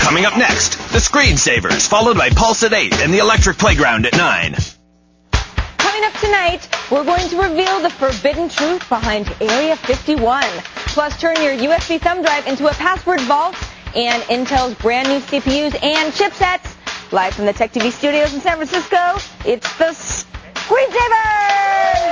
Coming up next, the Screensavers, followed by Pulse at 8 and the Electric Playground at 9. Coming up tonight, we're going to reveal the forbidden truth behind Area 51. Plus, turn your USB thumb drive into a password vault and Intel's brand new CPUs and chipsets. Live from the Tech TV studios in San Francisco, it's the Screensavers!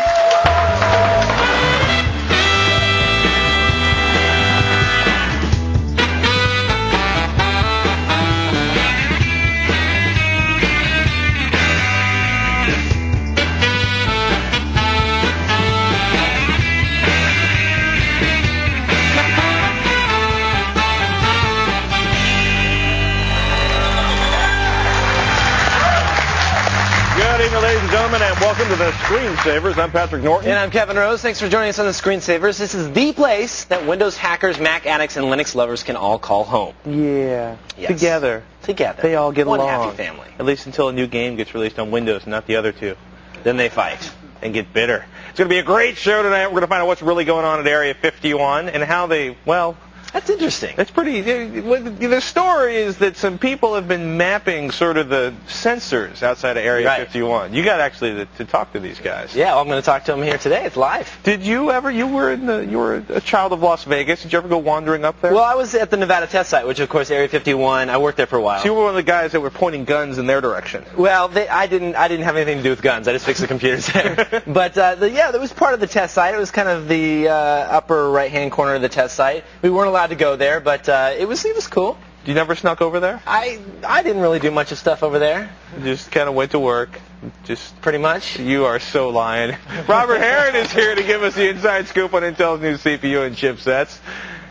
Good evening, ladies and gentlemen, and welcome to the Screensavers. I'm Patrick Norton. And I'm Kevin Rose. Thanks for joining us on the Screensavers. This is the place that Windows hackers, Mac addicts, and Linux lovers can all call home. Yeah. Yes. Together. They all get One along. happy family. At least until a new game gets released on Windows, not the other two. Then they fight. And get bitter. It's going to be a great show tonight. We're going to find out what's really going on at Area 51 and how they, well... That's interesting. It's pretty... The story is that some people have been mapping sort of the sensors outside of Area 51. You got actually to talk to these guys. Yeah, well, I'm going to talk to them here today. It's live. Did you ever... You were a child of Las Vegas. Did you ever go wandering up there? Well, I was at the Nevada test site, which, of course, Area 51. I worked there for a while. So you were one of the guys that were pointing guns in their direction. Well, I didn't have anything to do with guns. I just fixed the computers there. But, yeah, that was part of the test site. It was kind of the upper right-hand corner of the test site. We weren't allowed to go there, but it was cool. You never snuck over there? I didn't really do much of stuff over there. You just kind of went to work. Just pretty much. You are so lying. Robert Heron is here to give us the inside scoop on Intel's new CPU and chipsets.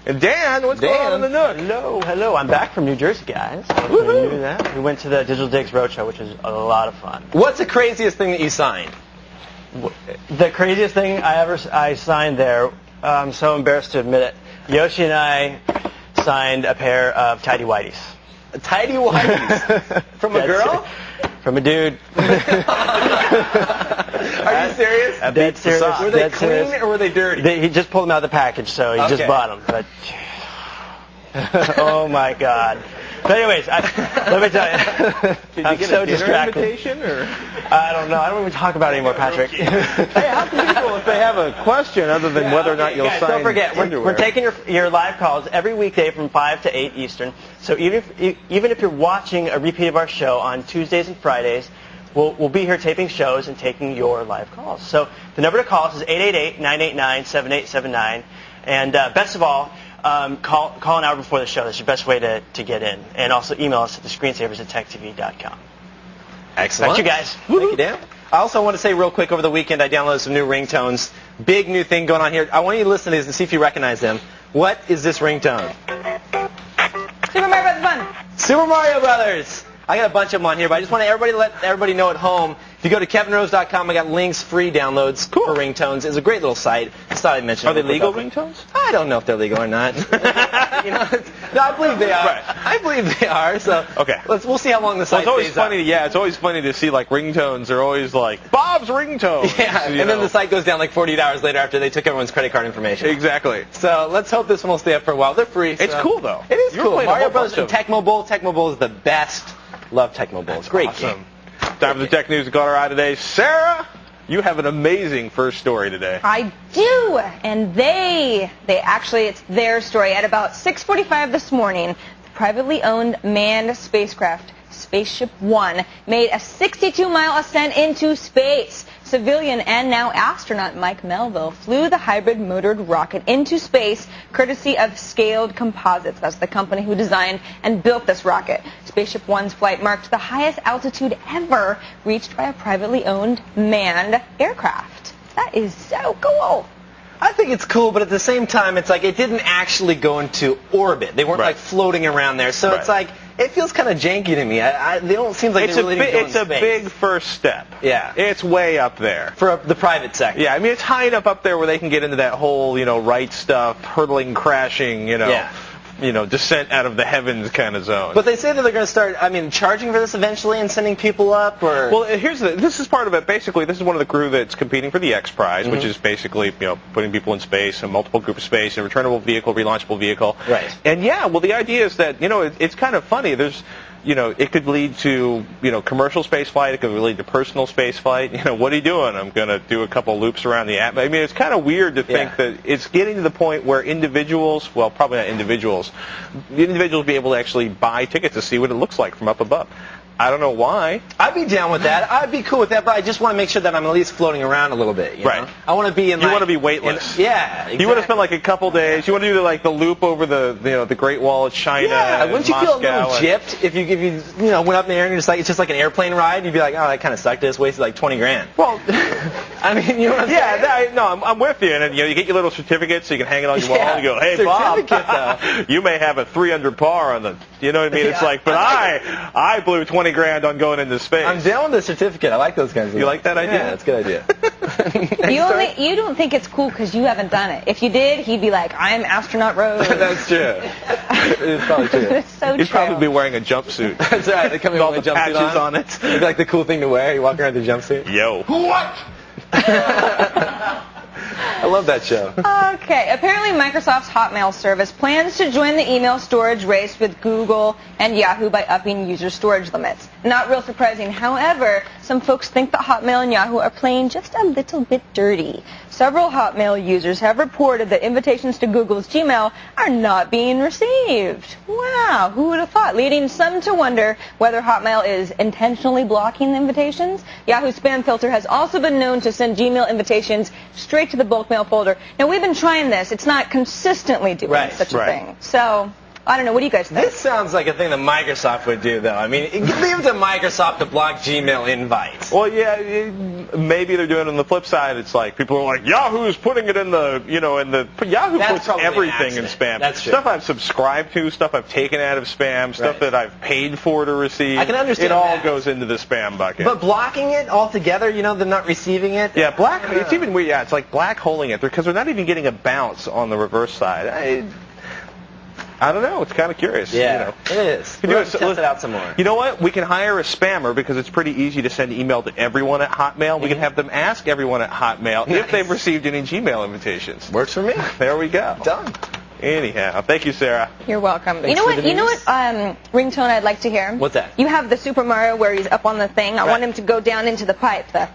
And Dan, what's going on in the Nook? Hello. I'm back from New Jersey, guys. Woohoo! You knew that? We went to the Digital Digs Roadshow, which was a lot of fun. What's the craziest thing that you signed? The craziest thing I signed there, I'm so embarrassed to admit it. Yoshi and I signed a pair of tidy whities. Tidy whities? From a girl? From a dude. Are you serious? Dead serious. Were they clean or were they dirty? He just pulled them out of the package, so he just bought them. But oh my God. But anyways, let me tell you, I'm so distracted. Invitation, or? I don't know. I don't even talk about it anymore, Patrick. Hey, how can people, if they have a question other than whether or not you'll guys, sign don't forget, underwear? we're taking your live calls every weekday from 5 to 8 Eastern. So even if you're watching a repeat of our show on Tuesdays and Fridays, we'll be here taping shows and taking your live calls. So the number to call us is 888-989-7879. And best of all, call an hour before the show. That's your best way to get in. And also email us at thescreensavers@techtv.com. Excellent. Thank you, guys. Thank you, Dan. I also want to say real quick, over the weekend I downloaded some new ringtones. Big new thing going on here. I want you to listen to these and see if you recognize them. What is this ringtone? Super Mario Brothers Fun. Super Mario Brothers. I got a bunch of them on here, but I just want to let everybody know at home. If you go to kevinrose.com, I got links, free downloads for ringtones. It's a great little site. Just thought I'd mention it. Are they legal ringtones? I don't know if they're legal or not. No, I believe they are. Right. I believe they are. So okay, we'll see how long the site it's always stays funny. up. Yeah, it's always funny to see like ringtones are always like Bob's ringtone. Yeah, and then the site goes down like 48 hours later after they took everyone's credit card information. Exactly. So let's hope this one will stay up for a while. They're free. It's cool though. It is cool. Mario Bros. Bros. and Tecmo Bowl. Tecmo Bowl is the best. Love Tecmo Bowl. It's a great game. Time for the tech news that caught our eye today. Sarah, you have an amazing first story today. I do, and it's their story. At about 6:45 this morning, the privately owned manned spacecraft Spaceship One made a 62-mile ascent into space. Civilian and now astronaut Mike Melville flew the hybrid motored rocket into space courtesy of Scaled Composites. That's the company who designed and built this rocket. Spaceship One's flight marked the highest altitude ever reached by a privately owned manned aircraft. That is so cool. I think it's cool, but at the same time, it's like it didn't actually go into orbit. They weren't like floating around there. So it's like, it feels kind of janky to me. They don't seem like they really didn't go into space. It's a big first step. Yeah. It's way up there. For the private sector. Yeah, I mean, it's high enough up there where they can get into that whole, right stuff, hurtling, crashing, descent out of the heavens kind of zone. But they say that they're going to start, charging for this eventually and sending people up, or... Well, this is part of it. Basically, this is one of the crew that's competing for the X Prize, which is basically, putting people in space, a multiple group of space, a returnable vehicle, relaunchable vehicle. Right. And the idea is that, it's kind of funny. There's, it could lead to, commercial space flight. It could lead to personal space flight. What are you doing? I'm going to do a couple loops around the atmosphere. It's kind of weird to think that it's getting to the point where individuals, well, probably not individuals, the individuals be able to actually buy tickets to see what it looks like from up above. I don't know why. I'd be down with that. I'd be cool with that, but I just want to make sure that I'm at least floating around a little bit. You know? I want to be in. You want to be weightless. Yeah. Exactly. You want to spend like a couple days. You want to do the loop over the Great Wall of China. Yeah. Wouldn't you feel a little and gypped if you went up in the air and it's just like an airplane ride? You'd be like, oh, that kind of sucked. I just wasted like $20,000. Well, you know what I'm saying? I'm with you. And you get your little certificate so you can hang it on your wall and you go, hey Bob, you may have a 300 par on the. You know what I mean? It's like, but I blew $20,000 on going into space. I'm down with the certificate. I like those kinds of things. You like that idea? Yeah, that's a good idea. You don't think it's cool because you haven't done it. If you did, he'd be like, I'm astronaut Rose. That's true. It's probably true. It's so He'd true. probably be wearing a jumpsuit. That's right. They come in with all with the a jumpsuit patches on it. It'd be like the cool thing to wear. You walk around with a jumpsuit. Yo. What? I love that show. Okay, apparently Microsoft's Hotmail service plans to join the email storage race with Google and Yahoo by upping user storage limits. Not real surprising. However, some folks think that Hotmail and Yahoo are playing just a little bit dirty. Several Hotmail users have reported that invitations to Google's Gmail are not being received. Wow, who would have thought? Leading some to wonder whether Hotmail is intentionally blocking the invitations. Yahoo spam filter has also been known to send Gmail invitations straight to the bulk mail folder. Now, we've been trying this. It's not consistently doing such a thing. So, I don't know. What do you guys think? This sounds like a thing that Microsoft would do, though. I mean, leave it to Microsoft to block Gmail invites. Well, yeah, maybe they're doing it on the flip side. It's like people are like, Yahoo's putting it in the, Yahoo That's puts everything in accident. spam. That's true. Stuff I've subscribed to, stuff I've taken out of spam, stuff that I've paid for to receive. I can understand it all that. goes into the spam bucket. But blocking it altogether, them not receiving it? Yeah, it's even weird. Yeah, it's like black holing it because they're not even getting a bounce on the reverse side. I don't know. It's kind of curious. Yeah, it is. We'll have to test it out some more. You know what? We can hire a spammer because it's pretty easy to send email to everyone at Hotmail. We can have them ask everyone at Hotmail if they've received any Gmail invitations. Works for me. There we go. Done. Anyhow, thank you, Sarah. You're welcome. Thanks You know for what? the You know news. what? Ringtone I'd like to hear. What's that? You have the Super Mario where he's up on the thing. I want him to go down into the pipe. The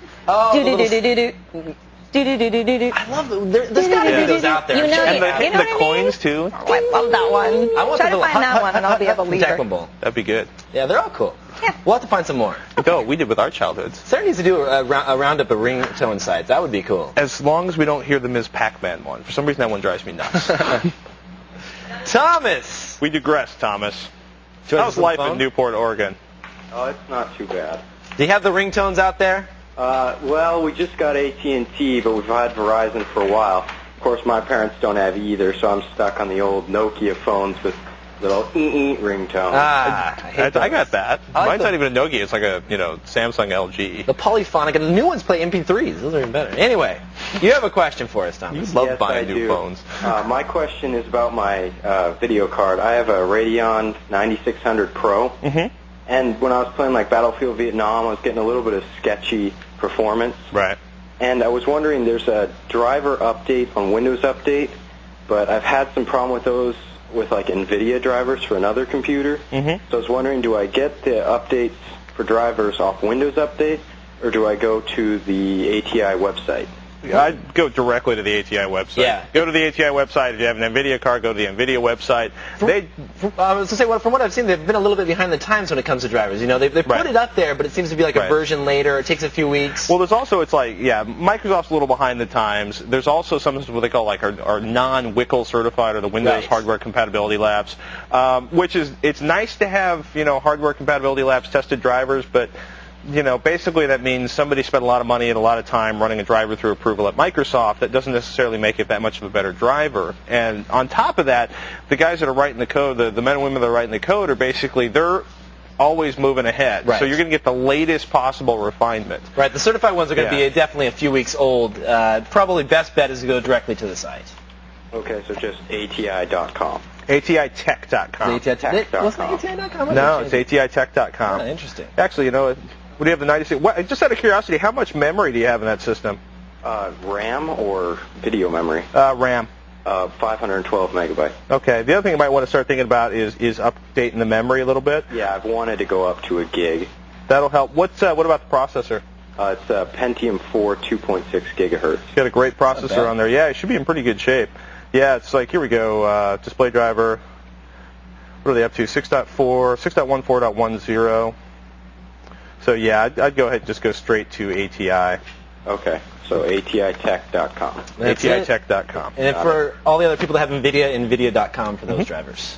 do-do-do-do-do-do. Do-do-do-do-do-do. I love there's got to be those out there. You know And it. the coins, too. Oh, I love that one. I want Try the to find that one, and I'll be a believer. Decimable. That'd be good. Yeah, they're all cool. Yeah. We'll have to find some more. No, we did with our childhoods. Sarah needs to do a roundup of ringtone sites. That would be cool. As long as we don't hear the Ms. Pac-Man one. For some reason, that one drives me nuts. Thomas! We digress, Thomas. us How's on the life phone? in Newport, Oregon? Oh, it's not too bad. Do you have the ringtones out there? Well, we just got AT&T, but we've had Verizon for a while. Of course, my parents don't have either, so I'm stuck on the old Nokia phones with little ringtone. I got that. I like Mine's the- not even a Nokia. It's like a Samsung LG. The polyphonic, and the new ones play MP3s. Those are even better. Anyway, you have a question for us, You Thomas. love Yes, buying I new do. phones. My question is about my video card. I have a Radeon 9600 Pro, and when I was playing like Battlefield Vietnam, I was getting a little bit of sketchy performance. Right. And I was wondering, there's a driver update on Windows Update, but I've had some problem with those with like NVIDIA drivers for another computer. So I was wondering, do I get the updates for drivers off Windows Update, or do I go to the ATI website? I'd go directly to the ATI website. Yeah. Go to the ATI website. If you have an NVIDIA card, go to the NVIDIA website. I was going to say, well, from what I've seen, they've been a little bit behind the times when it comes to drivers. They put it up there, but it seems to be like a version later. It takes a few weeks. Well, there's also, it's like, Microsoft's a little behind the times. There's also something what they call like our non-WCL certified, or the Windows Hardware Compatibility Labs, which is, it's nice to have, Hardware Compatibility Labs tested drivers, but basically that means somebody spent a lot of money and a lot of time running a driver through approval at Microsoft. That doesn't necessarily make it that much of a better driver. And on top of that, the guys that are writing the code, the men and women that are writing the code, are basically, they're always moving ahead. Right. So you're going to get the latest possible refinement. Right, the certified ones are going to be definitely a few weeks old. Probably best bet is to go directly to the site. Okay, so just ATI.com. ATItech.com. Wasn't it ATI.com? No, it's ATItech.com. Oh, interesting. Actually, you know, what do you have the 96? What, just out of curiosity, how much memory do you have in that system? RAM or video memory? RAM. 512 megabytes. Okay. The other thing you might want to start thinking about is updating the memory a little bit. Yeah, I've wanted to go up to a gig. That'll help. What about the processor? It's a Pentium 4 2.6 gigahertz. It's got a great processor on there. Yeah, it should be in pretty good shape. Yeah, it's like, here we go, display driver. What are they up to? 6.4, 6.14.10. So yeah, I'd go ahead and just go straight to ATI. Okay, so ATItech.com. ATItech.com. And then for all the other people that have NVIDIA, NVIDIA.com for those drivers.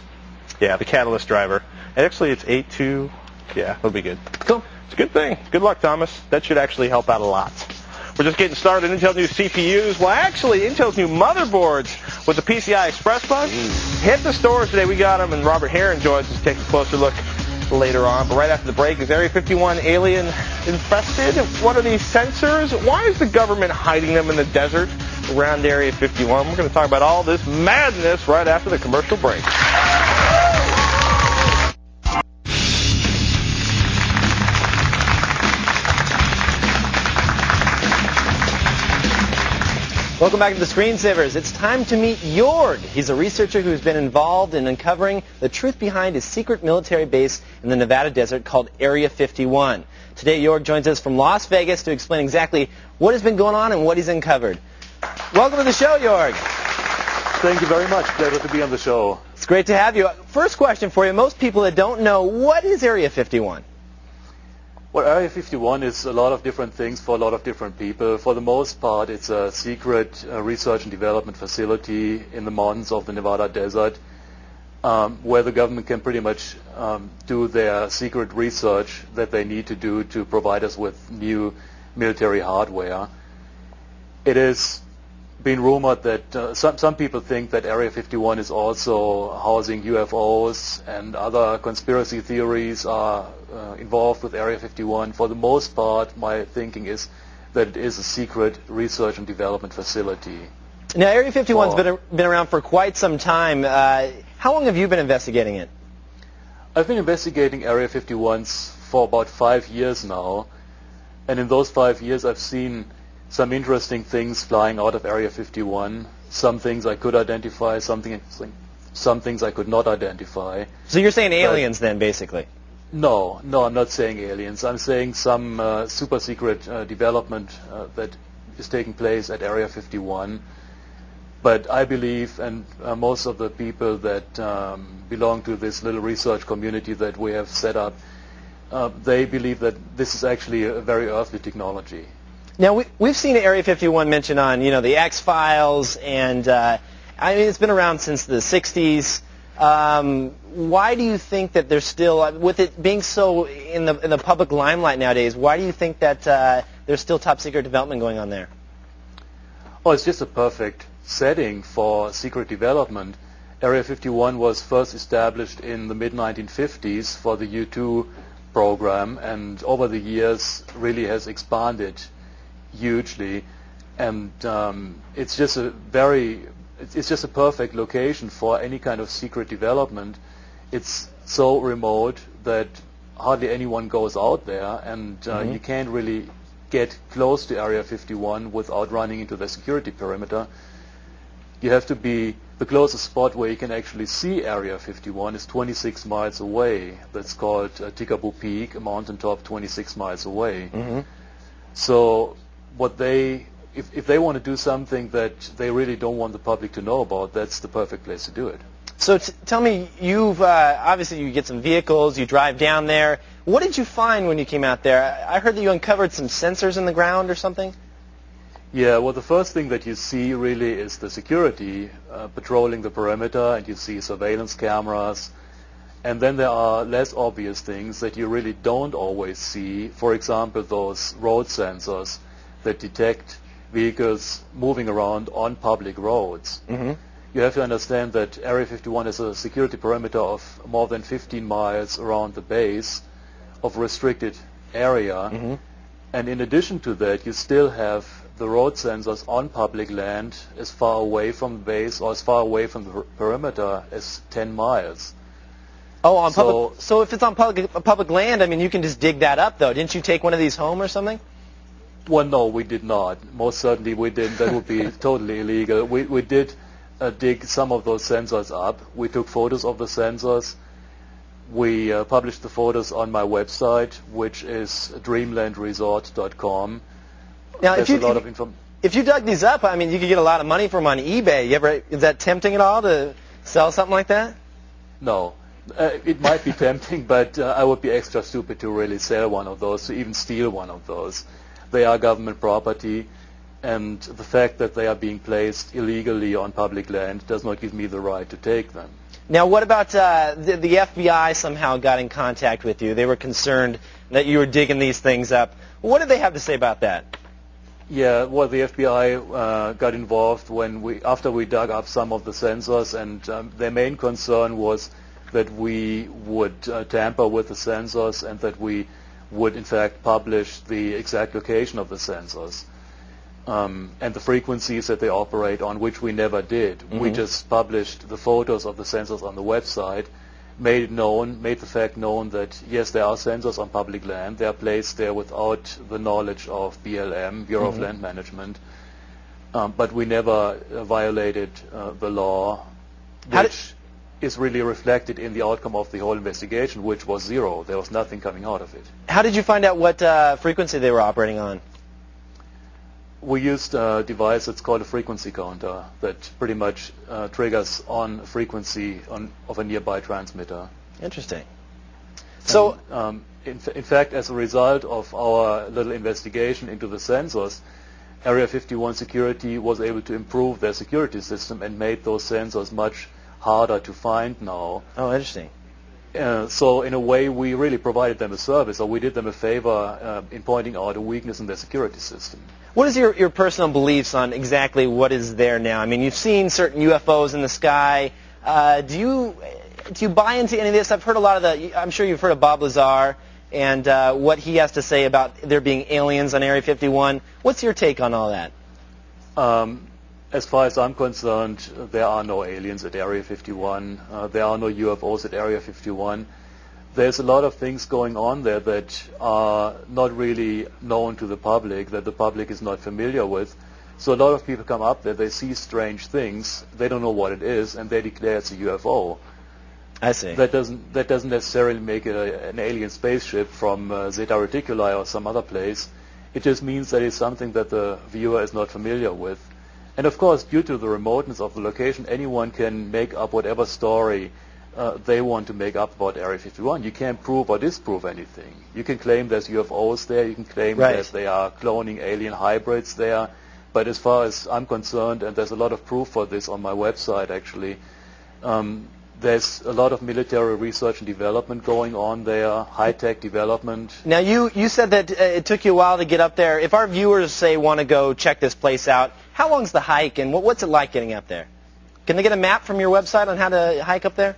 Yeah, the Catalyst driver. And actually, it's 8.2. Yeah, that'll be good. Cool. It's a good thing. Good luck, Thomas. That should actually help out a lot. We're just getting started. Intel new CPUs. Well, actually, Intel's new motherboards with the PCI Express bus. Hit the stores today. We got them, and Robert Heron joins us to take a closer look later on. But right after the break, is Area 51 alien infested? What are these sensors? Why is the government hiding them in the desert around Area 51? We're going to talk about all this madness right after the commercial break. Welcome back to the Screensavers. It's time to meet Jorg. He's a researcher who's been involved in uncovering the truth behind his secret military base in the Nevada desert called Area 51. Today, Jorg joins us from Las Vegas to explain exactly what has been going on and what he's uncovered. Welcome to the show, Jorg. Thank you very much. Pleasure to be on the show. It's great to have you. First question for you. Most people that don't know, what is Area 51? Well, Area 51 is a lot of different things for a lot of different people. For the most part, it's a secret research and development facility in the mountains of the Nevada desert where the government can pretty much do their secret research that they need to do to provide us with new military hardware. It has been rumored that some people think that Area 51 is also housing UFOs, and other conspiracy theories are involved with Area 51. For the most part, my thinking is that it is a secret research and development facility. Now, Area 51's been around for quite some time. How long have you been investigating it? I've been investigating Area 51s for about 5 years now, and in those 5 years I've seen some interesting things flying out of Area 51. Some things I could identify, some things I could not identify. So you're saying aliens then, basically? No, I'm not saying aliens. I'm saying some super secret development that is taking place at Area 51. But I believe, and most of the people that belong to this little research community that we have set up, they believe that this is actually a very earthly technology. Now, we've seen Area 51 mentioned on, the X-Files, and it's been around since the 60s. Why do you think that there's still, with it being so in the public limelight nowadays, why do you think that there's still top secret development going on there? Oh, it's just a perfect setting for secret development. Area 51 was first established in the mid-1950s for the U-2 program, and over the years really has expanded hugely, and it's just a perfect location for any kind of secret development. It's so remote that hardly anyone goes out there, and you can't really get close to Area 51 without running into the security perimeter. You have to be, the closest spot where you can actually see Area 51 is 26 miles away. That's called Tikaboo Peak, a mountaintop 26 miles away. So if they want to do something that they really don't want the public to know about, that's the perfect place to do it. So tell me, you've obviously you get some vehicles, you drive down there. What did you find when you came out there? I heard that you uncovered some sensors in the ground or something? Yeah, well, the first thing that you see really is the security patrolling the perimeter, and you see surveillance cameras. And then there are less obvious things that you really don't always see. For example, those road sensors that detect vehicles moving around on public roads. You have to understand that Area 51 has a security perimeter of more than 15 miles around the base of restricted area. And in addition to that, you still have the road sensors on public land as far away from the base or as far away from the perimeter as 10 miles. Oh, on public. So if it's on public land, I mean, you can just dig that up, though. Didn't you take one of these home or something? Well, no, we did not. Most certainly we didn't. That would be totally illegal. We did dig some of those sensors up. We took photos of the sensors. We published the photos on my website, which is dreamlandresort.com. Now, There's a lot of information. If you dug these up, I mean, you could get a lot of money for them on eBay. Is that tempting at all to sell something like that? No. It might be tempting, but I would be extra stupid to really sell one of those, to even steal one of those. They are government property, and the fact that they are being placed illegally on public land does not give me the right to take them. Now, what about the FBI somehow got in contact with you? They were concerned that you were digging these things up. What did they have to say about that? Yeah, well, the FBI got involved after we dug up some of the sensors, and their main concern was that we would tamper with the sensors and that we would in fact publish the exact location of the sensors and the frequencies that they operate on, which we never did. Mm-hmm. We just published the photos of the sensors on the website, made the fact known that yes, there are sensors on public land. They are placed there without the knowledge of BLM, Bureau of Land Management, but we never violated the law, which is really reflected in the outcome of the whole investigation, which was zero. There was nothing coming out of it. How did you find out what frequency they were operating on? We used a device that's called a frequency counter that pretty much triggers on frequency of a nearby transmitter. Interesting. So, in fact, as a result of our little investigation into the sensors, Area 51 Security was able to improve their security system and made those sensors much harder to find now. Oh, interesting. So in a way, we really provided them a service, or we did them a favor in pointing out a weakness in their security system. What is your personal beliefs on exactly what is there now? I mean, you've seen certain UFOs in the sky. Do you buy into any of this? I've heard a lot of I'm sure you've heard of Bob Lazar and what he has to say about there being aliens on Area 51. What's your take on all that? As far as I'm concerned, there are no aliens at Area 51. There are no UFOs at Area 51. There's a lot of things going on there that are not really known to the public, that the public is not familiar with. So a lot of people come up there, they see strange things, they don't know what it is, and they declare it's a UFO. I see. That doesn't necessarily make it an alien spaceship from Zeta Reticuli or some other place. It just means that it's something that the viewer is not familiar with. And of course, due to the remoteness of the location, anyone can make up whatever story they want to make up about Area 51. You can't prove or disprove anything. You can claim there's UFOs there, you can claim that they are cloning alien hybrids there, but as far as I'm concerned, and there's a lot of proof for this on my website actually, there's a lot of military research and development going on there, high-tech development. Now, you said that it took you a while to get up there. If our viewers, say, want to go check this place out, how long's the hike, and what's it like getting up there? Can they get a map from your website on how to hike up there?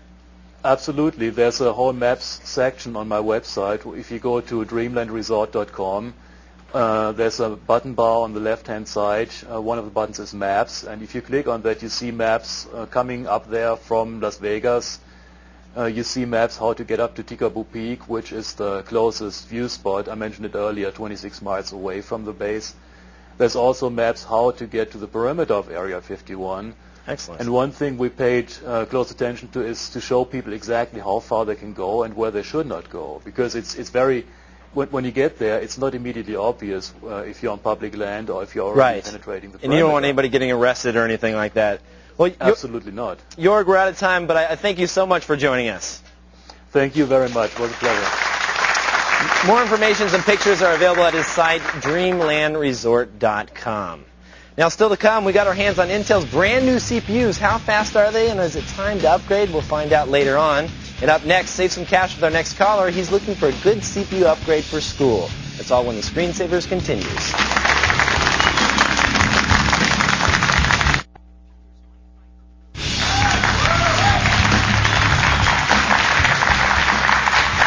Absolutely. There's a whole maps section on my website. If you go to dreamlandresort.com, there's a button bar on the left-hand side. One of the buttons is Maps, and if you click on that, you see maps coming up there from Las Vegas. You see maps how to get up to Tikaboo Peak, which is the closest view spot. I mentioned it earlier, 26 miles away from the base. There's also maps how to get to the perimeter of Area 51. Excellent. And one thing we paid close attention to is to show people exactly how far they can go and where they should not go, because it's very... When you get there, it's not immediately obvious if you're on public land or if you're already penetrating the perimeter. And you don't want anybody getting arrested or anything like that. Well, absolutely not. Jorg, we're out of time, but I thank you so much for joining us. Thank you very much. It was a pleasure. More information and pictures are available at his site, dreamlandresort.com. Now, still to come, we got our hands on Intel's brand new CPUs. How fast are they, and is it time to upgrade? We'll find out later on. And up next, save some cash with our next caller. He's looking for a good CPU upgrade for school. That's all when the Screensavers continues.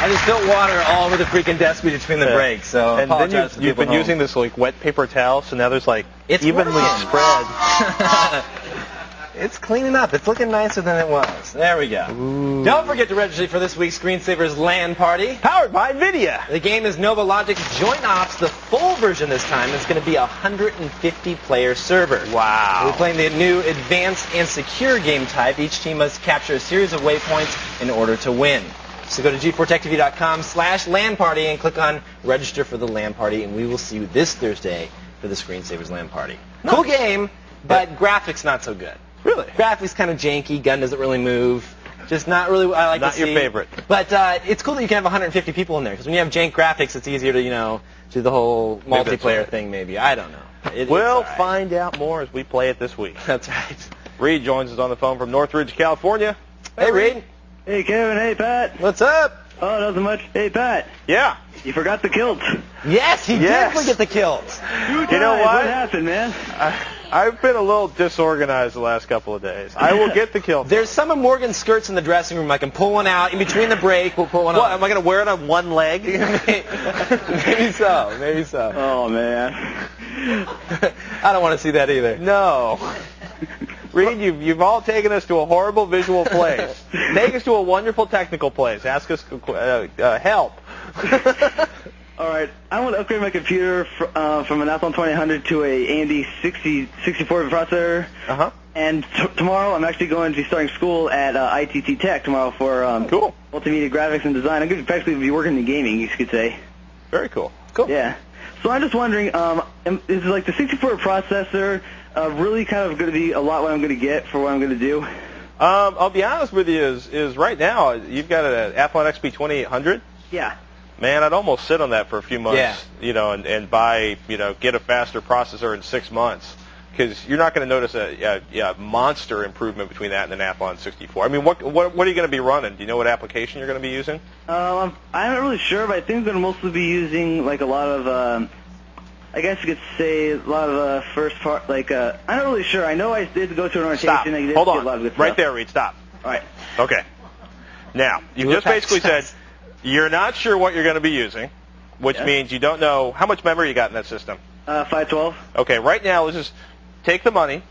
I just spilt water all over the freaking desk between the breaks. So and then you've been using this like wet paper towel, so now there's like it's evenly working. spread. It's cleaning up. It's looking nicer than it was. There we go. Ooh. Don't forget to register for this week's Screensavers LAN party. Powered by NVIDIA. The game is Nova Logic Joint Ops. The full version this time is going to be a 150-player server. Wow. We're playing the new advanced and secure game type. Each team must capture a series of waypoints in order to win. So go to g4techtv.com/LAN party and click on register for the LAN party, and we will see you this Thursday for the Screensavers LAN party. Nice. Cool game, but graphics not so good. Really? Graphics kind of janky. Gun doesn't really move. Just not really what I like to see. Not your favorite. But it's cool that you can have 150 people in there, because when you have jank graphics, it's easier to, do the whole multiplayer thing maybe. I don't know. We'll find out more as we play it this week. That's right. Reed joins us on the phone from Northridge, California. Hey, Reed. Hey, Kevin. Hey, Pat. What's up? Oh, nothing much. Hey, Pat. Yeah. You forgot the kilts. Yes, he did forget the kilts. You know what? What happened, man? I've been a little disorganized the last couple of days. I will get the kilt. There's some of Morgan's skirts in the dressing room. I can pull one out in between the break. We'll pull one out. Am I going to wear it on one leg? Maybe so. Maybe so. Oh, man. I don't want to see that either. No. Reed, you've all taken us to a horrible visual place. Take us to a wonderful technical place. Ask us help. All right, I want to upgrade my computer from an Athlon 2000 to a AMD 6064 processor. Uh-huh. And tomorrow I'm actually going to be starting school at ITT Tech tomorrow for cool. multimedia graphics and design. I'm going to practically be working in gaming, you could say. Very cool. Cool. Yeah. So I'm just wondering, is like the 64 processor really kind of going to be a lot what I'm going to get for what I'm going to do? I'll be honest with you, is right now you've got an Athlon XP 2800. Yeah. Man, I'd almost sit on that for a few months, and buy, get a faster processor in 6 months, because you're not going to notice a monster improvement between that and an Athlon 64. I mean, what are you going to be running? Do you know what application you're going to be using? I'm not really sure, but I think I'm going to mostly be using like a lot of, I guess you could say a lot of first part, I'm not really sure. I know I did go to an orientation. Stop. And I did Hold get on. A lot of good right stuff. there, Reed. Stop. All right. Okay. Now, you just basically said you're not sure what you're going to be using, which means you don't know how much memory you got in that system. 512. Okay, right now, let's just take the money,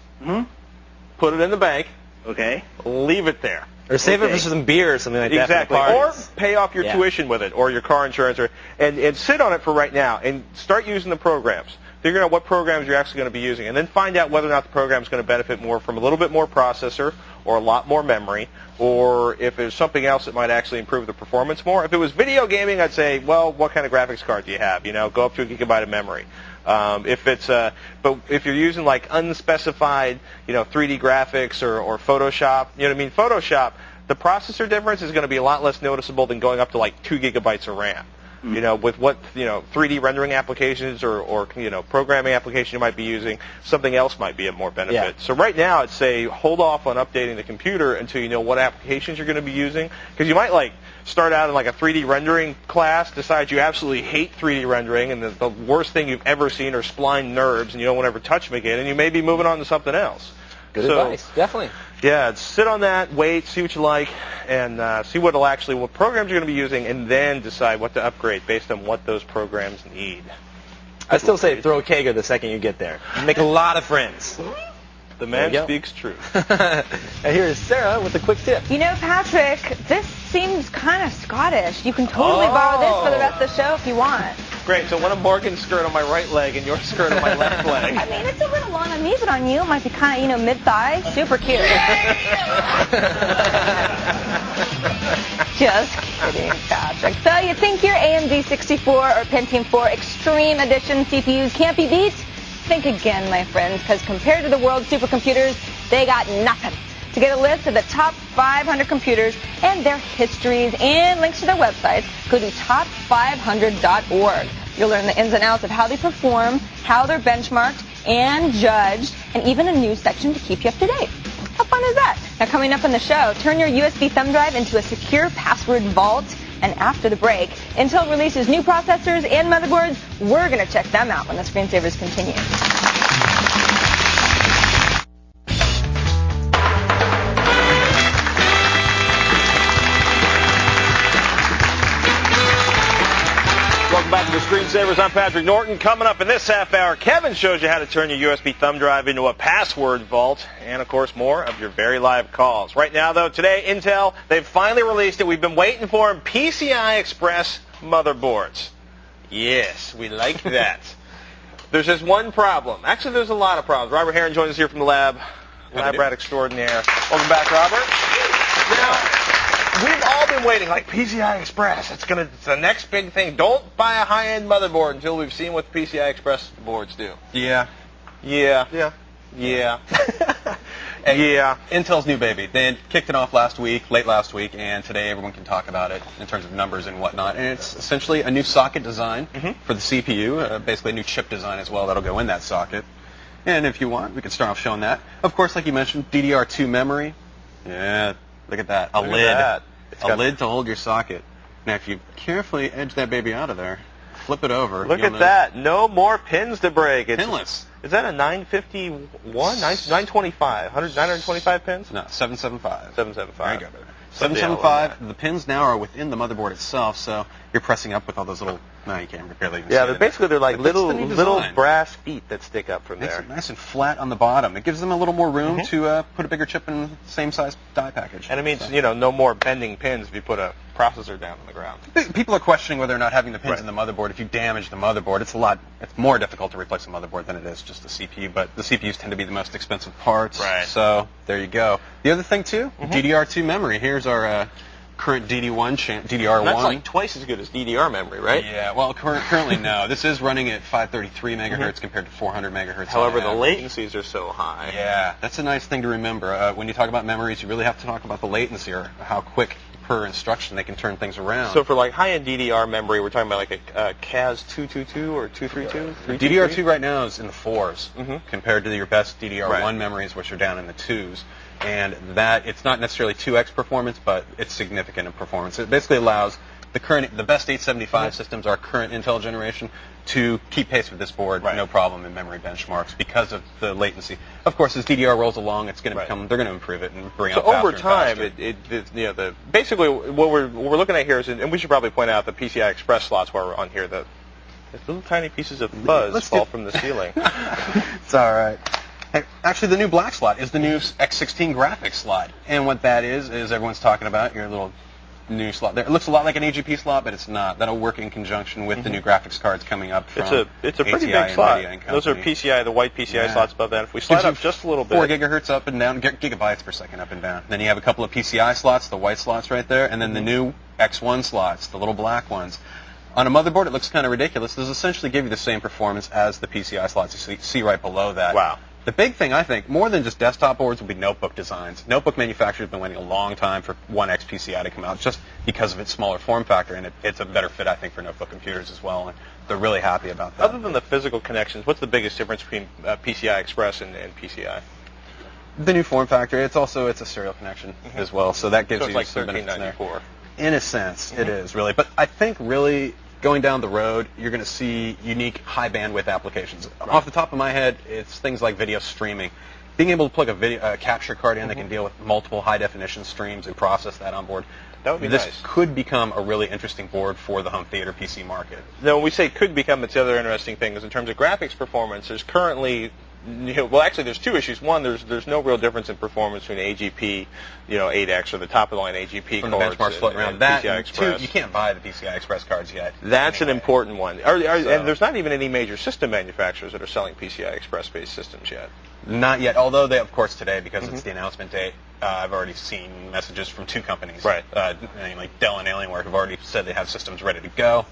put it in the bank, Okay. leave it there. Or save it for some beer or something like that. Exactly. For the Or parties. pay off your tuition with it, or your car insurance, and sit on it for right now, and start using the programs. Figure out what programs you're actually going to be using, and then find out whether or not the program is going to benefit more from a little bit more processor or a lot more memory, or if there's something else that might actually improve the performance more. If it was video gaming, I'd say, well, what kind of graphics card do you have? Go up to a gigabyte of memory. But if you're using like unspecified, 3D graphics or Photoshop, Photoshop, the processor difference is going to be a lot less noticeable than going up to like 2 gigabytes of RAM. With what 3D rendering applications or programming application you might be using, something else might be of more benefit. Yeah. So right now, I'd say hold off on updating the computer until you know what applications you're going to be using, because you might start out in like a 3D rendering class, decide you absolutely hate 3D rendering, and the worst thing you've ever seen are spline NURBS, and you don't want to ever touch them again, and you may be moving on to something else. Good advice, definitely. Yeah, sit on that, wait, see what you like, and see what programs you're going to be using, and then decide what to upgrade based on what those programs need. I still say throw a Kager the second you get there. You make a lot of friends. The man speaks truth. And here is Sarah with a quick tip. Patrick, this seems kind of Scottish. You can totally borrow this for the rest of the show if you want. Great. So one of Morgan's skirt on my right leg and your skirt on my left leg. I mean, it's a little long on me, but on you, it might be kind of, mid-thigh. Super cute. Just kidding, Patrick. So you think your AMD 64 or Pentium 4 Extreme Edition CPUs can't be beat? Think again, my friends, because compared to the world's supercomputers, they got nothing. To get a list of the top 500 computers and their histories and links to their websites, go to top500.org. You'll learn the ins and outs of how they perform, how they're benchmarked and judged, and even a news section to keep you up to date. How fun is that? Now, coming up in the show, turn your USB thumb drive into a secure password vault. And after the break, Intel releases new processors and motherboards. We're going to check them out when the Screensavers continue. Screensavers, I'm Patrick Norton. Coming up in this half hour, Kevin shows you how to turn your USB thumb drive into a password vault, and of course more of your very live calls. Right now though, today Intel, they've finally released it. We've been waiting for them, PCI Express motherboards. Yes, we like that. There's just one problem. Actually, there's a lot of problems. Robert Heron joins us here from the lab rat extraordinaire. Welcome back, Robert. Now, we've all been waiting, like PCI Express. It's the next big thing. Don't buy a high-end motherboard until we've seen what the PCI Express boards do. Yeah. Intel's new baby. They kicked it off late last week, and today everyone can talk about it in terms of numbers and whatnot. And it's essentially a new socket design for the CPU, basically a new chip design as well that'll go in that socket. And if you want, we can start off showing that. Of course, like you mentioned, DDR2 memory. Yeah, look at that. A lid to hold your socket. Now, if you carefully edge that baby out of there, flip it over. Look at that. No more pins to break. It's pinless. Is that a 951? 925? 925 pins? No, 775. 775. There you go, baby. 775. The pins now are within the motherboard itself, so you're pressing up with all those little. No, you can't barely even see it. Basically they're like little brass feet that stick up from Makes there. it nice and flat on the bottom. It gives them a little more room to put a bigger chip in the same size die package. And it means no more bending pins if you put a processor down on the ground. People are questioning whether or not having the pins in the motherboard. If you damage the motherboard, it's more difficult to replace a motherboard than it is just the CPU. But the CPUs tend to be the most expensive parts. Right. So there you go. The other thing too, DDR2 memory. Here's our current DDR1. That's like twice as good as DDR memory, right? Yeah, well, currently no. This is running at 533 megahertz compared to 400 megahertz. However, the latencies are so high. Yeah, that's a nice thing to remember. When you talk about memories, you really have to talk about the latency or how quick per instruction they can turn things around. So for like high-end DDR memory, we're talking about like a CAS 222 or 232? DDR2 right now is in the 4s compared to your best DDR1 memories, which are down in the 2s. And that, it's not necessarily 2x performance, but it's significant in performance. It basically allows the best 875 systems, our current Intel generation, to keep pace with this board, no problem in memory benchmarks because of the latency. Of course, as DDR rolls along, it's going to become, they're going to improve it and bring out faster over time, and faster. Basically what we're looking at here is, and we should probably point out the PCI Express slots while we're on here, the little tiny pieces of fuzz fall from the ceiling. It's all right. Hey, actually, the new black slot is the new X16 graphics slot. And what that is everyone's talking about your little new slot there. It looks a lot like an AGP slot, but it's not. That'll work in conjunction with the new graphics cards coming up from It's a pretty ATI, big slot. NVIDIA, Those are PCI, the white PCI slots above that. If we slide up just a little bit. 4 gigahertz up and down, gigabytes per second up and down. Then you have a couple of PCI slots, the white slots right there, and then the new X1 slots, the little black ones. On a motherboard, it looks kind of ridiculous. Those essentially give you the same performance as the PCI slots you see right below that. Wow. The big thing, I think, more than just desktop boards, will be notebook designs. Notebook manufacturers have been waiting a long time for 1X PCI to come out just because of its smaller form factor, and it's a better fit, I think, for notebook computers as well, and they're really happy about that. Other than the physical connections, what's the biggest difference between PCI Express and PCI? The new form factor, it's a serial connection as well, so that gives you like some benefits there. 1394. In a sense, it is, really. But I think, really, going down the road, you're going to see unique high-bandwidth applications. Off the top of my head, it's things like video streaming. Being able to plug a capture card in that can deal with multiple high-definition streams and process that on board. That would be this nice. Could become a really interesting board for the home theater PC market. Now, when we say could become, it's the other interesting thing is in terms of graphics performance, there's currently, actually there's two issues. One, there's no real difference in performance between AGP, 8X or the top-of-the-line AGP From the cards benchmarks floating around. and That, PCI Express. too, you can't buy the PCI Express cards yet. That's an important one. And there's not even any major system manufacturers that are selling PCI Express-based systems yet. Not yet, although they, of course, today, because it's the announcement date, I've already seen messages from two companies. Right. Like Dell and Alienware have already said they have systems ready to go.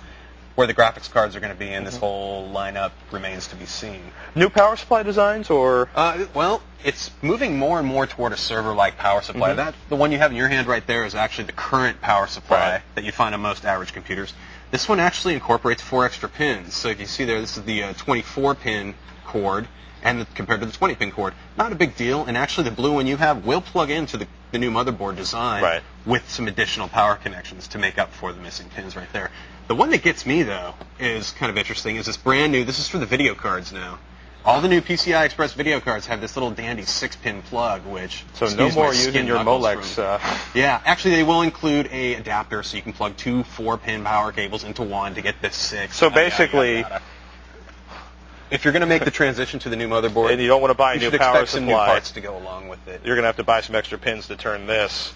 Where the graphics cards are going to be in this whole lineup remains to be seen. New power supply designs, or? Well, it's moving more and more toward a server-like power supply. The one you have in your hand right there is actually the current power supply that you find on most average computers. This one actually incorporates 4 extra pins. So if you see there, this is the 24-pin cord, and compared to the 20-pin cord. Not a big deal, and actually the blue one you have will plug into the new motherboard design with some additional power connections to make up for the missing pins right there. The one that gets me, though, is kind of interesting, is this brand new, this is for the video cards now. All the new PCI Express video cards have this little dandy 6-pin plug, which So no excuse more my using skin your knuckles Molex. from- Yeah, actually they will include a adapter so you can plug 2 4-pin power cables into one to get this 6. So basically, if you're going to make the transition to the new motherboard, and you don't want to buy a you new should power expect some new supply, parts to go along with it. you're going to have to buy some extra pins to turn this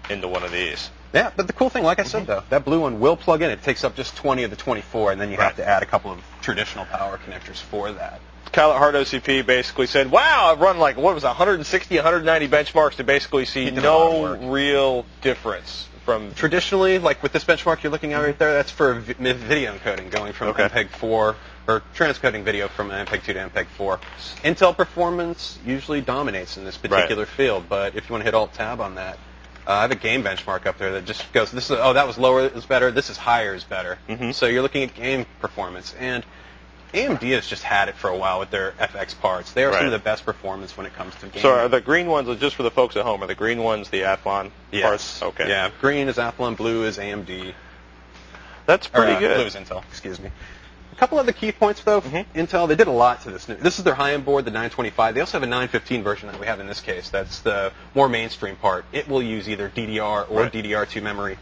into one of these. Yeah, but the cool thing, like I said, though, that blue one will plug in. It takes up just 20 of the 24, and then you have to add a couple of traditional power connectors for that. Kyle at Hard OCP basically said, wow, I've run like, what was it, 160, 190 benchmarks to basically see no real difference from... Traditionally, like with this benchmark you're looking at right there, that's for video encoding, going from MPEG 4, or transcoding video from MPEG 2 to MPEG 4. Intel performance usually dominates in this particular field, but if you want to hit Alt-Tab on that, I have a game benchmark up there that just goes, this is, oh, that was lower is better, this is higher is better. So you're looking at game performance. And AMD has just had it for a while with their FX parts. They are some of the best performance when it comes to gaming. So are the green ones, just for the folks at home, are the green ones the Athlon parts? Okay. Yeah, green is Athlon, blue is AMD. That's pretty good. Blue is Intel, excuse me. A couple other key points, though. Intel, they did a lot to this. This is their high-end board, the 925. They also have a 915 version that we have in this case. That's the more mainstream part. It will use either DDR or DDR2 memory.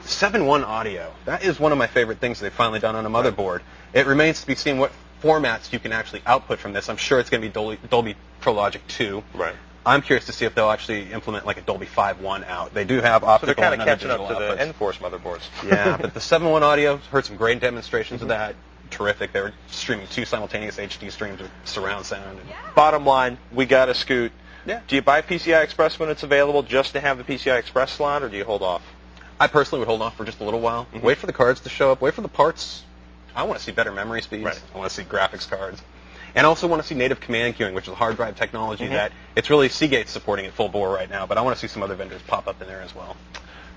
7.1 audio. That is one of my favorite things they've finally done on a motherboard. It remains to be seen what formats you can actually output from this. I'm sure it's going to be Dolby Pro Logic 2. Right. I'm curious to see if they'll actually implement like a Dolby 5.1 out. They do have optical. So they're kind and of other catching up to digital the outputs. Enforce motherboards. Yeah, but the 7.1 audio, heard some great demonstrations of that. Terrific. They were streaming 2 simultaneous HD streams with surround sound. Bottom line, we got to scoot. Yeah. Do you buy PCI Express when it's available just to have the PCI Express slot, or do you hold off? I personally would hold off for just a little while. Wait for the cards to show up. Wait for the parts. I want to see better memory speeds. I want to see graphics cards. And I also want to see native command queuing, which is a hard drive technology that it's really Seagate supporting it full bore right now, but I want to see some other vendors pop up in there as well.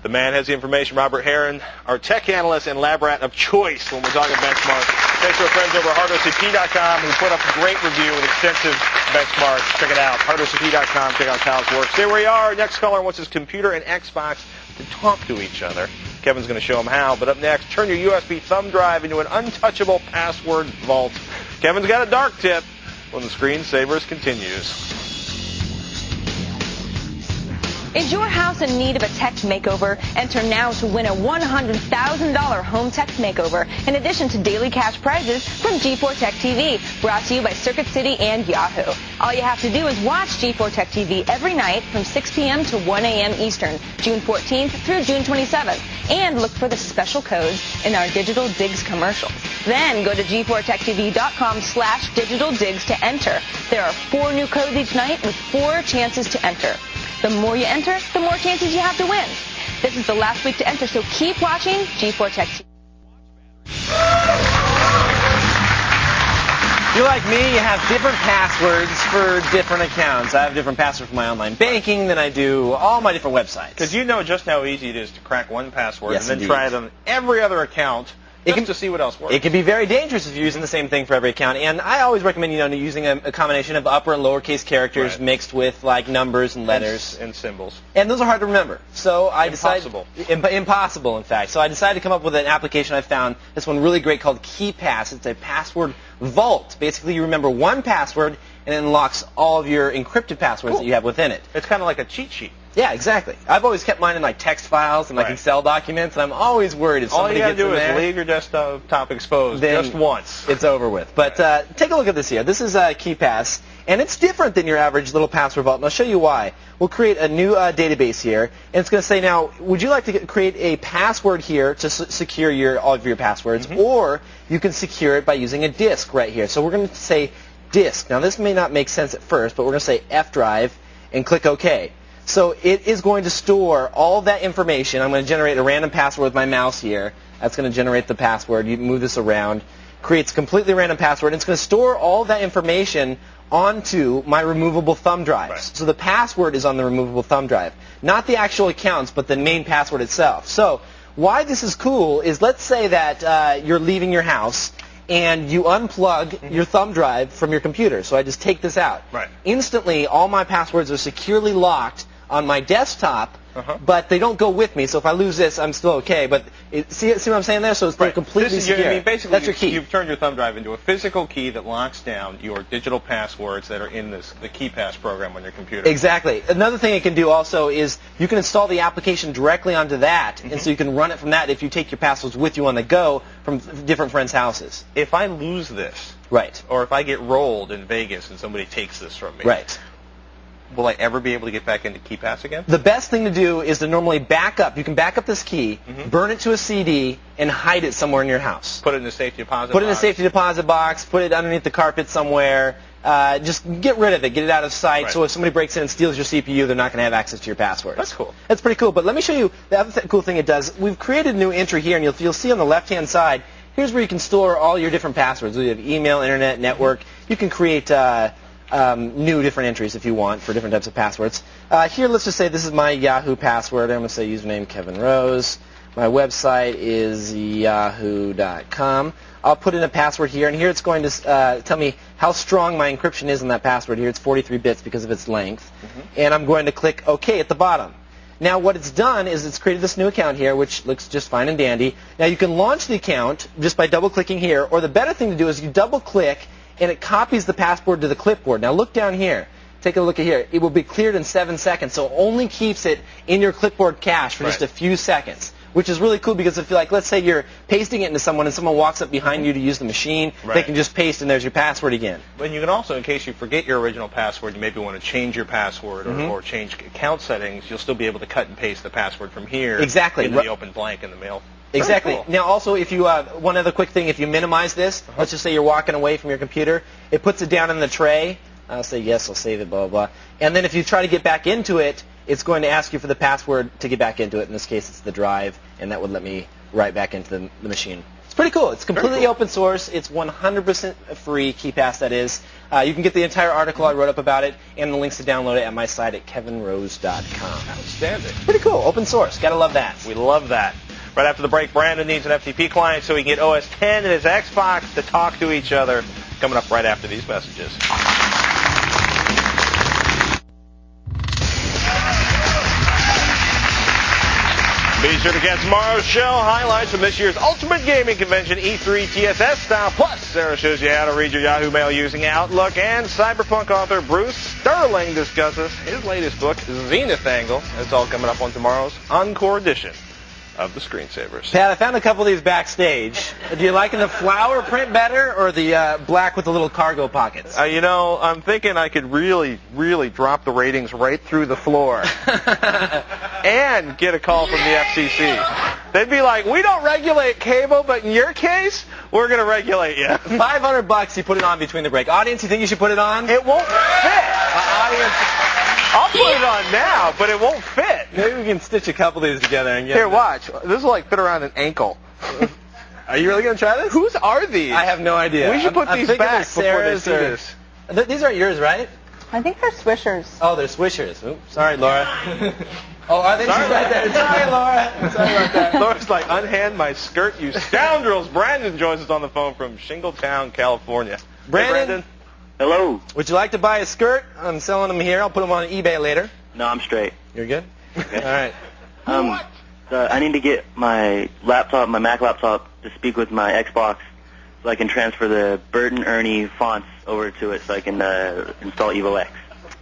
The man has the information. Robert Heron, our tech analyst and lab rat of choice when we're talking benchmarks. Thanks to our friends over at hardocp.com who put up a great review with extensive benchmarks. Check it out. hardocp.com. Check out Kyle's work. Stay where you are. Next caller wants his computer and Xbox to talk to each other. Kevin's going to show him how. But up next, turn your USB thumb drive into an untouchable password vault. Kevin's got a dark tip when the Screensavers continues. Is your house in need of a tech makeover? Enter now to win a $100,000 home tech makeover, in addition to daily cash prizes from G4 Tech TV, brought to you by Circuit City and Yahoo. All you have to do is watch G4 Tech TV every night from 6 p.m. to 1 a.m. Eastern, June 14th through June 27th, and look for the special codes in our Digital Digs commercials. Then go to g4techtv.com/Digital Digs to enter. There are 4 new codes each night with 4 chances to enter. The more you enter, the more chances you have to win. This is the last week to enter, so keep watching G4 Tech TV. You're like me, you have different passwords for different accounts. I have different passwords for my online banking than I do all my different websites. Because you know just how easy it is to crack one password Yes, and then indeed. try it on every other account just to see what else works. It can be very dangerous if you're using the same thing for every account. And I always recommend, using a combination of upper and lowercase characters mixed with like numbers and letters and symbols. And those are hard to remember. So I Impossible. decided impossible, in fact. So I decided to come up with an application I found. This one really great called KeePass. It's a password vault. Basically, you remember one password and it unlocks all of your encrypted passwords that you have within it. It's kind of like a cheat sheet. Yeah, exactly. I've always kept mine in like text files and like Excel documents, and I'm always worried if somebody gets in there. All you gotta do is leave your desktop exposed then just once. It's over with. But take a look at this here. This is KeePass, and it's different than your average little password vault, and I'll show you why. We'll create a new database here, and it's going to say, now, would you like to create a password here to secure all of your passwords, or you can secure it by using a disk right here. So we're going to say disk. Now, this may not make sense at first, but we're going to say F drive and click OK. So it is going to store all that information. I'm going to generate a random password with my mouse here. That's going to generate the password. You move this around. Creates a completely random password. And it's going to store all that information onto my removable thumb drives. So the password is on the removable thumb drive. Not the actual accounts, but the main password itself. So why this is cool is, let's say that you're leaving your house and you unplug your thumb drive from your computer. So I just take this out. Instantly, all my passwords are securely locked on my desktop, but they don't go with me. So if I lose this, I'm still okay. But See what I'm saying there? So it's completely secure. I mean, basically, that's your key. You've turned your thumb drive into a physical key that locks down your digital passwords that are in the KeyPass program on your computer. Exactly. Another thing it can do also is you can install the application directly onto that, and so you can run it from that if you take your passwords with you on the go from different friends' houses. If I lose this, right, or if I get rolled in Vegas and somebody takes this from me, right, will I ever be able to get back into KeyPass again? The best thing to do is to normally back up. You can back up this key, burn it to a CD, and hide it somewhere in your house. Put it in a safety deposit box. Put it in a safety deposit box. Put it underneath the carpet somewhere. Just get rid of it. Get it out of sight. Right. So if somebody breaks in and steals your CPU, they're not going to have access to your passwords. That's cool. That's pretty cool. But let me show you the other cool thing it does. We've created a new entry here, and you'll see on the left-hand side, here's where you can store all your different passwords. You have email, internet, network. You can create new different entries if you want for different types of passwords. Here, let's just say this is my Yahoo password. I'm going to say username Kevin Rose. My website is yahoo.com. I'll put in a password here, and here it's going to tell me how strong my encryption is in that password. Here it's 43 bits because of its length. And I'm going to click OK at the bottom. Now what it's done is it's created this new account here, which looks just fine and dandy. Now you can launch the account just by double-clicking here, or the better thing to do is you double-click and it copies the password to the clipboard. Now look down here. Take a look at here. It will be cleared in 7 seconds, so it only keeps it in your clipboard cache for just a few seconds, which is really cool because if you let's say you're pasting it into someone and someone walks up behind you to use the machine, they can just paste and there's your password again. And you can also, in case you forget your original password, you maybe want to change your password or change account settings, you'll still be able to cut and paste the password from here into the open blank in the mail. Exactly. Cool. Now also, if you one other quick thing, if you minimize this, let's just say you're walking away from your computer, it puts it down in the tray. I'll say yes, I'll save it, blah, blah, blah. And then if you try to get back into it, it's going to ask you for the password to get back into it. In this case, it's the drive, and that would let me right back into the machine. It's pretty cool. It's completely open source. It's 100% free, KeyPass that is. You can get the entire article I wrote up about it and the links to download it at my site at kevinrose.com. Outstanding. Pretty cool. Open source. Gotta love that. We love that. Right after the break, Brandon needs an FTP client so he can get OS X and his Xbox to talk to each other. Coming up right after these messages. Be sure to catch tomorrow's show. Highlights from this year's Ultimate Gaming Convention, E3 TSS style. Plus, Sarah shows you how to read your Yahoo Mail using Outlook. And cyberpunk author Bruce Sterling discusses his latest book, Zenith Angle. It's all coming up on tomorrow's Encore edition of the Screensavers. Pat, I found a couple of these backstage. Do you like the flower print better or the black with the little cargo pockets? I'm thinking I could really, really drop the ratings right through the floor and get a call from the FCC. They'd be like, we don't regulate cable, but in your case, we're going to regulate you. $500 you put it on between the break. Audience, you think you should put it on? It won't fit. Audience, I'll put it on now, but it won't fit. Maybe we can stitch a couple of these together and get Here, watch. This will fit around an ankle. Are you really going to try this? Whose are these? I have no idea. We should put these back before they see this. These aren't yours, right? I think they're Swishers. Oh, they're Swishers. Oops, sorry, Laura. Oh, are they? Sorry right there. Sorry, Laura. Sorry about that. Laura's like, unhand my skirt, you scoundrels. Brandon joins us on the phone from Shingletown, California. Brandon? Hey, Brandon. Hello. Would you like to buy a skirt? I'm selling them here. I'll put them on eBay later. No, I'm straight. You're good? Okay. All right. I need to get my laptop, my Mac laptop, to speak with my Xbox so I can transfer the Bert and Ernie fonts over to it so I can install EvoX.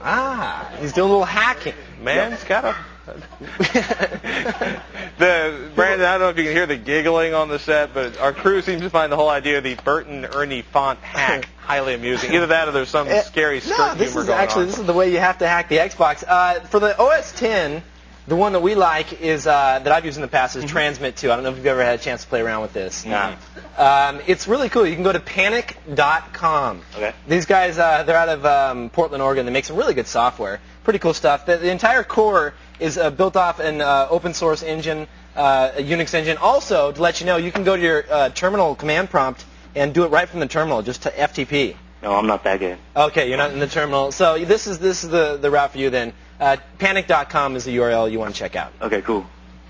Ah, he's doing a little hacking. Man's got a... Brandon, I don't know if you can hear the giggling on the set, but our crew seems to find the whole idea of the Bert and Ernie font hack highly amusing. Either that or there's some scary skirt humor going on. This is the way you have to hack the Xbox. For the OS X, the one that we like is that I've used in the past is Transmit 2. I don't know if you've ever had a chance to play around with this. It's really cool. You can go to panic.com. Okay. These guys, they're out of Portland, Oregon. They make some really good software. Pretty cool stuff. The entire core is built off an open source engine, a Unix engine. Also, to let you know, you can go to your terminal command prompt and do it right from the terminal, just to FTP. No, I'm not that good. Okay, you're not in the terminal. So this is the route for you then. Panic.com is the URL you want to check out. Okay, cool.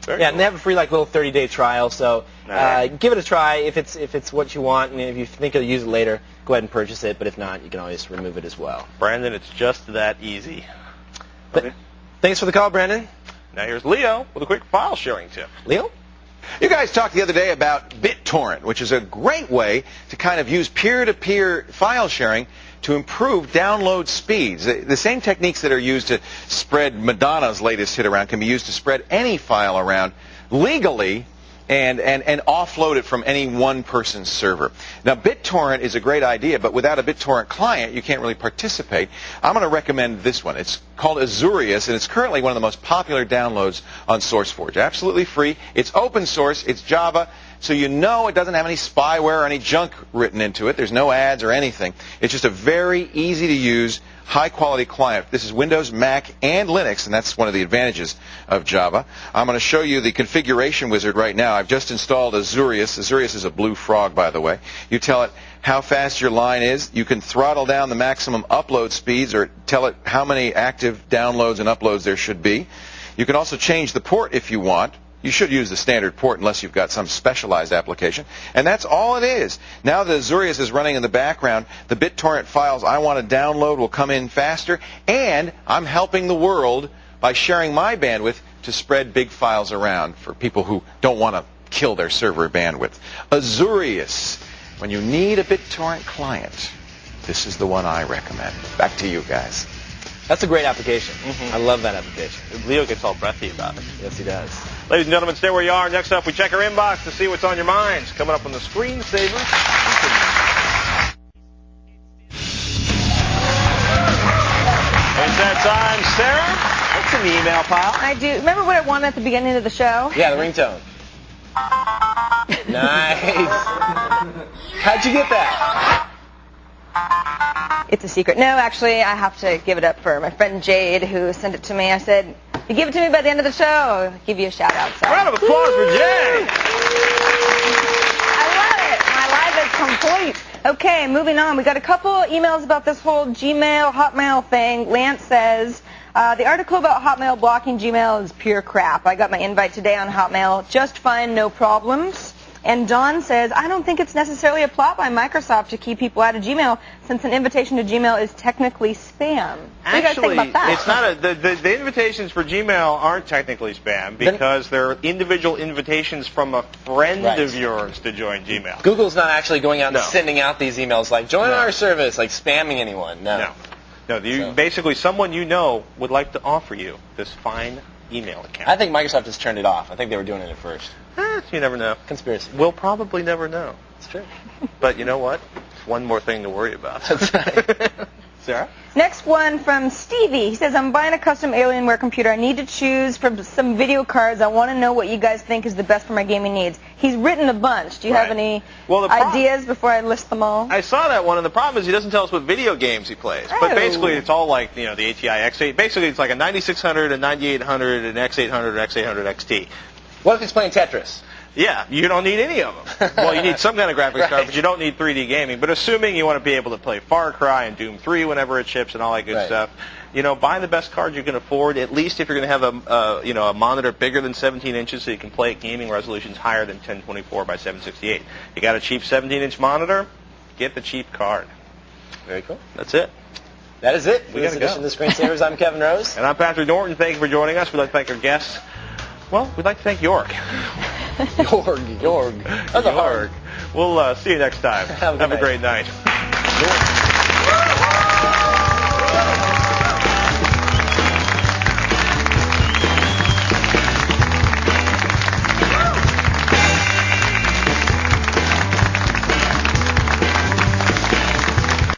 And they have a free little 30-day trial. So give it a try if it's what you want, and if you think you'll use it later, go ahead and purchase it. But if not, you can always remove it as well. Brandon, it's just that easy. Thanks for the call, Brandon. Now here's Leo with a quick file sharing tip. Leo? You guys talked the other day about BitTorrent, which is a great way to kind of use peer-to-peer file sharing to improve download speeds. The same techniques that are used to spread Madonna's latest hit around can be used to spread any file around legally and offload it from any one person's server. Now, BitTorrent is a great idea, but without a BitTorrent client, you can't really participate. I'm going to recommend this one. It's called Azurius, and it's currently one of the most popular downloads on SourceForge. Absolutely free. It's open source. It's Java, so you know it doesn't have any spyware or any junk written into it. There's no ads or anything. It's just a very easy-to-use, high-quality client. This is Windows, Mac, and Linux, and that's one of the advantages of Java. I'm going to show you the configuration wizard right now. I've just installed Azurius. Azurius is a blue frog, by the way. You tell it how fast your line is. You can throttle down the maximum upload speeds or tell it how many active downloads and uploads there should be. You can also change the port if you want. You should use the standard port unless you've got some specialized application. And that's all it is. Now that Azurius is running in the background, the BitTorrent files I want to download will come in faster, and I'm helping the world by sharing my bandwidth to spread big files around for people who don't want to kill their server bandwidth. Azurius. When you need a BitTorrent client, this is the one I recommend. Back to you guys. That's a great application. I love that application. Leo gets all breathy about it. Yes, he does. Ladies and gentlemen, stay where you are. Next up, we check our inbox to see what's on your minds. Coming up on the Screensavers. It's that time, Sarah. What's in the email pile? I do. Remember what I wanted at the beginning of the show? Yeah, the ringtone. Nice. How'd you get that? It's a secret. No, actually, I have to give it up for my friend Jade, who sent it to me. I said, you give it to me by the end of the show, I'll give you a shout-out. So. Round of applause for Jade. I love it. My life is complete. Okay, moving on. We got a couple emails about this whole Gmail, Hotmail thing. Lance says, the article about Hotmail blocking Gmail is pure crap. I got my invite today on Hotmail. Just fine, no problems. And Don says, I don't think it's necessarily a plot by Microsoft to keep people out of Gmail, since an invitation to Gmail is technically spam. What do you guys think about that? It's not the invitations for Gmail aren't technically spam because they're individual invitations from a friend of yours to join Gmail. Google's not actually going out and sending out these emails like, join our service, like spamming anyone. No. Basically, someone you know would like to offer you this fine email account. I think Microsoft has turned it off. I think they were doing it at first. You never know. Conspiracy. We'll probably never know. It's true. But you know what? It's one more thing to worry about. That's right. Sarah? Next one from Stevie. He says, I'm buying a custom Alienware computer. I need to choose from some video cards. I want to know what you guys think is the best for my gaming needs. He's written a bunch. Do you have any ideas before I list them all? I saw that one, and the problem is he doesn't tell us what video games he plays. But basically, it's all like, the ATI X8. Basically, it's like a 9600, a 9800, an X800, or X800 XT. What if he's playing Tetris? Yeah, you don't need any of them. Well, you need some kind of graphics card, but you don't need 3D gaming. But assuming you want to be able to play Far Cry and Doom 3 whenever it ships and all that good stuff, buy the best card you can afford, at least if you're going to have a monitor bigger than 17 inches so you can play at gaming resolutions higher than 1024 by 768. You got a cheap 17-inch monitor, get the cheap card. Very cool. That's it. That is it. For this edition of the Screensavers, I'm Kevin Rose. And I'm Patrick Norton. Thank you for joining us. We'd like to thank our guests. Well, we'd like to thank York. York. That's a hard. We'll see you next time. Have a great night.